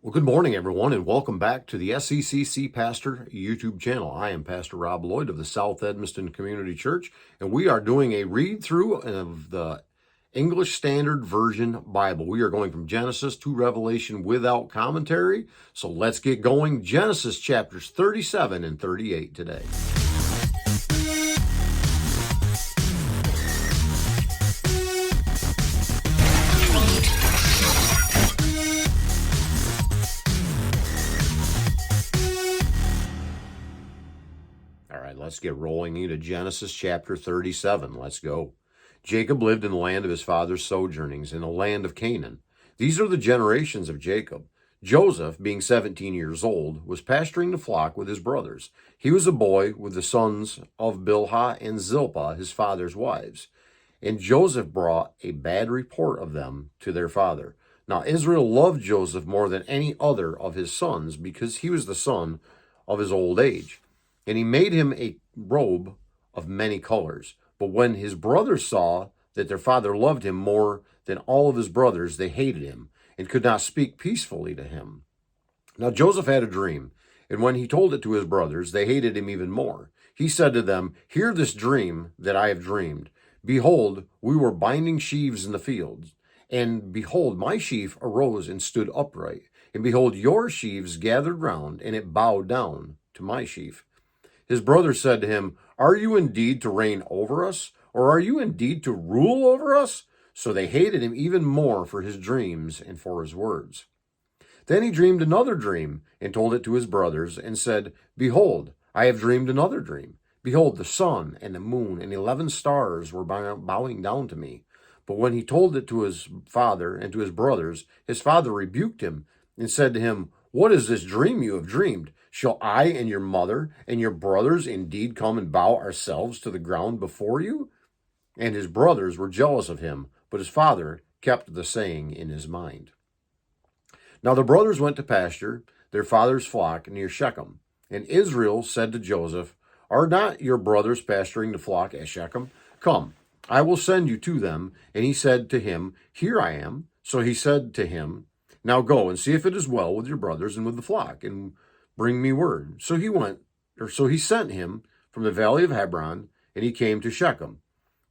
Well, good morning, everyone, and welcome back to the SECC Pastor YouTube channel. I am Pastor Rob Lloyd of the South Edmiston Community Church, and we are doing a read-through of the English Standard Version Bible. We are going from Genesis to Revelation without commentary, so let's get going. Genesis chapters 37 and 38 today. All right, let's get rolling into Genesis chapter 37. Let's go. Jacob lived in the land of his father's sojournings, in the land of Canaan. These are the generations of Jacob. Joseph, being 17 years old, was pasturing the flock with his brothers. He was a boy with the sons of Bilhah and Zilpah, his father's wives. And Joseph brought a bad report of them to their father. Now Israel loved Joseph more than any other of his sons, because he was the son of his old age. And he made him a robe of many colors. But when his brothers saw that their father loved him more than all of his brothers, they hated him and could not speak peacefully to him. Now Joseph had a dream, and when he told it to his brothers, they hated him even more. He said to them, "Hear this dream that I have dreamed. Behold, we were binding sheaves in the fields, and behold, my sheaf arose and stood upright. And behold, your sheaves gathered round, and it bowed down to my sheaf." His brothers said to him, "Are you indeed to reign over us, or are you indeed to rule over us?" So they hated him even more for his dreams and for his words. Then he dreamed another dream and told it to his brothers and said, "Behold, I have dreamed another dream. Behold, the sun and the moon and 11 stars were bowing down to me." But when he told it to his father and to his father rebuked him and said to him, "What is this dream you have dreamed? Shall I and your mother and your brothers indeed come and bow ourselves to the ground before you?" And his brothers were jealous of him, but his father kept the saying in his mind. Now the brothers went to pasture their father's flock near Shechem. And Israel said to Joseph, "Are not your brothers pasturing the flock at Shechem? Come, I will send you to them." And he said to him, "Here I am." So he said to him, "Now go and see if it is well with your brothers and with the flock, and bring me word." So he sent him from the valley of Hebron, and he came to Shechem.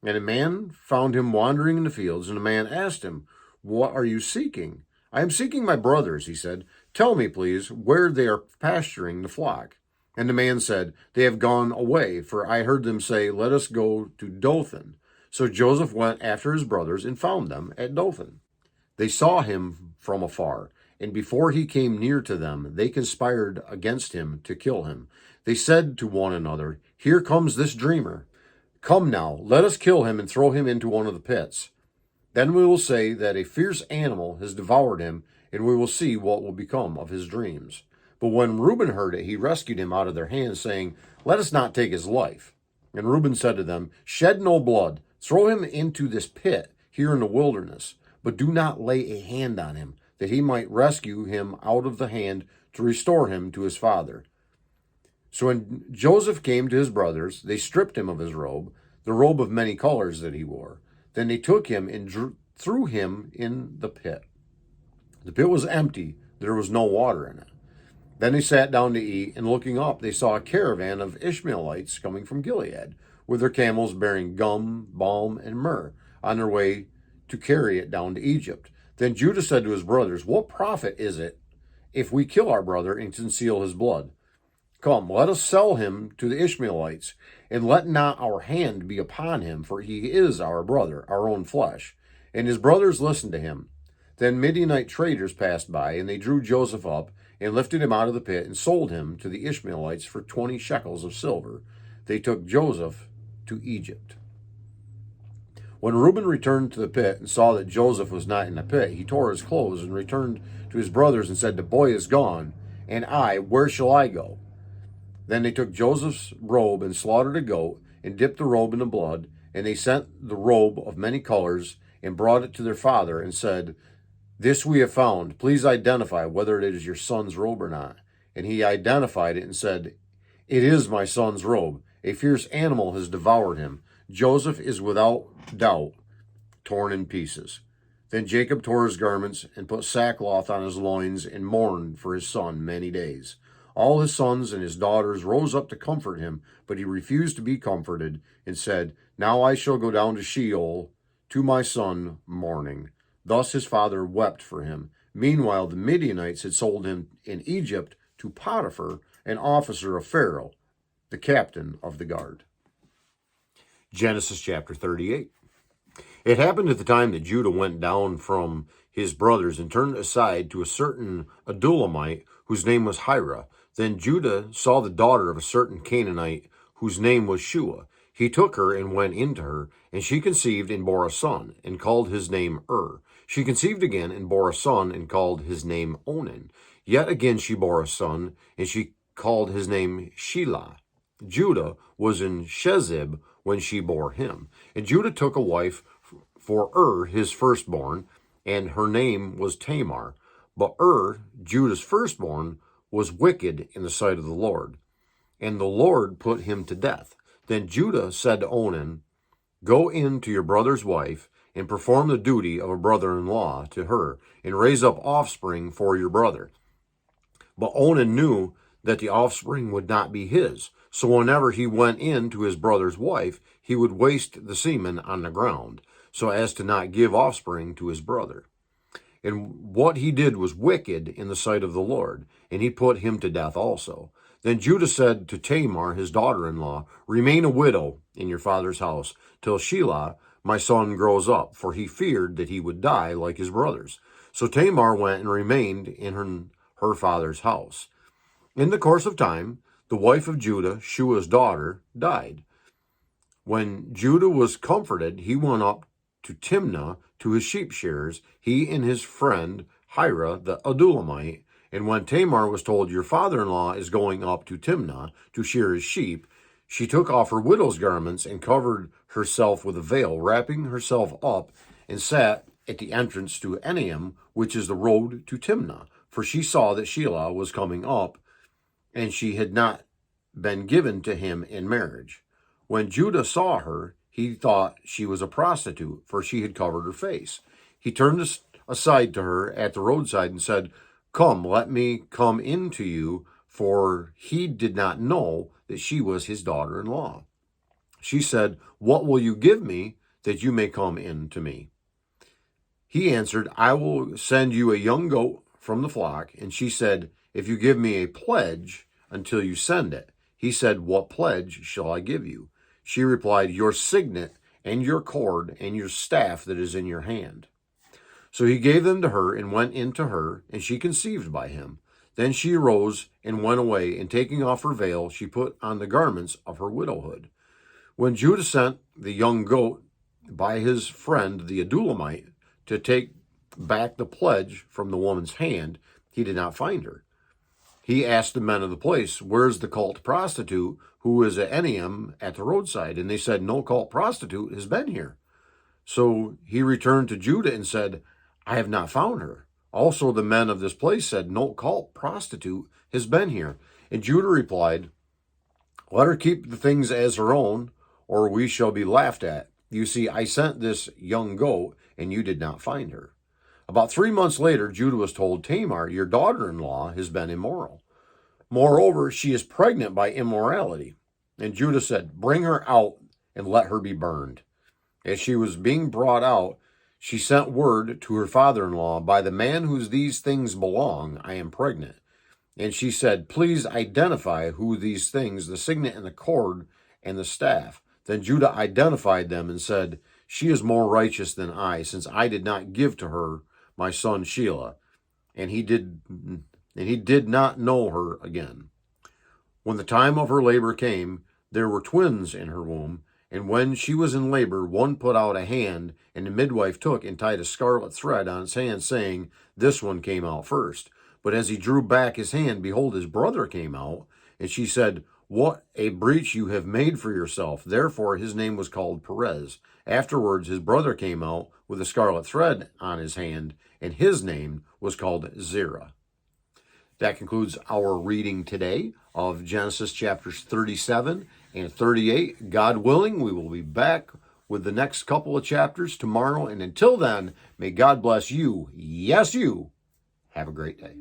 And a man found him wandering in the fields, and a man asked him, "What are you seeking?" "I am seeking my brothers," he said. "Tell me, please, where they are pasturing the flock." And the man said, "They have gone away, for I heard them say, 'Let us go to Dothan.'" So Joseph went after his brothers and found them at Dothan. They saw him from afar, and before he came near to them, they conspired against him to kill him. They said to one another, "Here comes this dreamer. Come now, let us kill him and throw him into one of the pits. Then we will say that a fierce animal has devoured him, and we will see what will become of his dreams." But when Reuben heard it, he rescued him out of their hands, saying, "Let us not take his life." And Reuben said to them, "Shed no blood. Throw him into this pit here in the wilderness, but do not lay a hand on him, that he might rescue him out of the hand to restore him to his father." So when Joseph came to his brothers, they stripped him of his robe, the robe of many colors that he wore. Then they took him and threw him in the pit. The pit was empty, there was no water in it. Then they sat down to eat, and looking up, they saw a caravan of Ishmaelites coming from Gilead, with their camels bearing gum, balm, and myrrh, on their way to carry it down to Egypt. Then Judah said to his brothers, "What profit is it if we kill our brother and conceal his blood? Come, let us sell him to the Ishmaelites, and let not our hand be upon him, for he is our brother, our own flesh." And his brothers listened to him. Then Midianite traders passed by, and they drew Joseph up and lifted him out of the pit and sold him to the Ishmaelites for 20 shekels of silver. They took Joseph to Egypt. When Reuben returned to the pit and saw that Joseph was not in the pit, he tore his clothes and returned to his brothers and said, "The boy is gone, and where shall I go?" Then they took Joseph's robe and slaughtered a goat and dipped the robe in the blood, and they sent the robe of many colors and brought it to their father and said, "This we have found. Please identify whether it is your son's robe or not." And he identified it and said, "It is my son's robe. A fierce animal has devoured him. Joseph is without doubt torn in pieces." Then Jacob tore his garments and put sackcloth on his loins and mourned for his son many days. All his sons and his daughters rose up to comfort him, but he refused to be comforted and said, Now I shall go down to Sheol to my son mourning. Thus his father wept for him. Meanwhile, the Midianites had sold him in Egypt to Potiphar, an officer of Pharaoh, the captain of the guard. Genesis chapter 38. It happened at the time that Judah went down from his brothers and turned aside to a certain Adulamite whose name was Hira. Then Judah saw the daughter of a certain Canaanite whose name was Shua. He took her and went into her, and she conceived and bore a son, and called his name She conceived again and bore a son, and called his name Onan. Yet again she bore a son, and she called his name Shelah. Judah was in Shezib when she bore him. And Judah took a wife for his firstborn, and her name was Tamar. But Judah's firstborn, was wicked in the sight of the Lord, and the Lord put him to death. Then Judah said to Onan, Go in to your brother's wife, and perform the duty of a brother-in-law to her, and raise up offspring for your brother. But Onan knew that the offspring would not be his, so whenever he went in to his brother's wife, he would waste the semen on the ground, so as to not give offspring to his brother. And what he did was wicked in the sight of the Lord, and he put him to death also. Then Judah said to Tamar, his daughter-in-law, Remain a widow in your father's house, till Shelah, my son, grows up, for he feared that he would die like his brothers. So Tamar went and remained in her father's house. In the course of time, the wife of Judah, Shua's daughter, died. When Judah was comforted, he went up to Timnah to his sheep shearers, he and his friend Hira the Adulamite. And when Tamar was told, Your father-in-law is going up to Timnah to shear his sheep, she took off her widow's garments and covered herself with a veil, wrapping herself up, and sat at the entrance to Enaim, which is the road to Timnah. For she saw that Shelah was coming up, and she had not been given to him in marriage. When Judah saw her, he thought she was a prostitute, for she had covered her face. He turned aside to her at the roadside and said, Come, let me come in to you, for he did not know that she was his daughter-in-law. She said, What will you give me that you may come in to me? He answered, I will send you a young goat from the flock. And she said, If you give me a pledge until you send it. He said, What pledge shall I give you? She replied, Your signet and your cord and your staff that is in your hand. So he gave them to her and went in to her, and she conceived by him. Then she arose and went away, and taking off her veil, she put on the garments of her widowhood. When Judah sent the young goat by his friend the Adulamite to take back the pledge from the woman's hand, he did not find her. He asked the men of the place, Where's the cult prostitute who is at Enaim at the roadside? And they said, No cult prostitute has been here. So he returned to Judah and said, I have not found her. Also the men of this place said, No cult prostitute has been here. And Judah replied, Let her keep the things as her own, or we shall be laughed at. You see, I sent this young goat, and you did not find her. About 3 months later, Judah was told, Tamar, your daughter-in-law, has been immoral. Moreover, she is pregnant by immorality. And Judah said, Bring her out and let her be burned. As she was being brought out, she sent word to her father-in-law, By the man whose these things belong, I am pregnant. And she said, Please identify who these things, the signet and the cord and the staff. Then Judah identified them and said, She is more righteous than I, since I did not give to her my son Shelah. And he did not know her again. When the time of her labor came, there were twins in her womb. And when she was in labor, one put out a hand, and the midwife took and tied a scarlet thread on its hand, saying, This one came out first. But as he drew back his hand, behold, his brother came out. And she said, What a breach you have made for yourself. Therefore his name was called Perez. Afterwards his brother came out with a scarlet thread on his hand, and his name was called Zerah. That concludes our reading today of Genesis chapters 37 and 38. God willing, we will be back with the next couple of chapters tomorrow. And until then, may God bless you. Yes, you. Have a great day.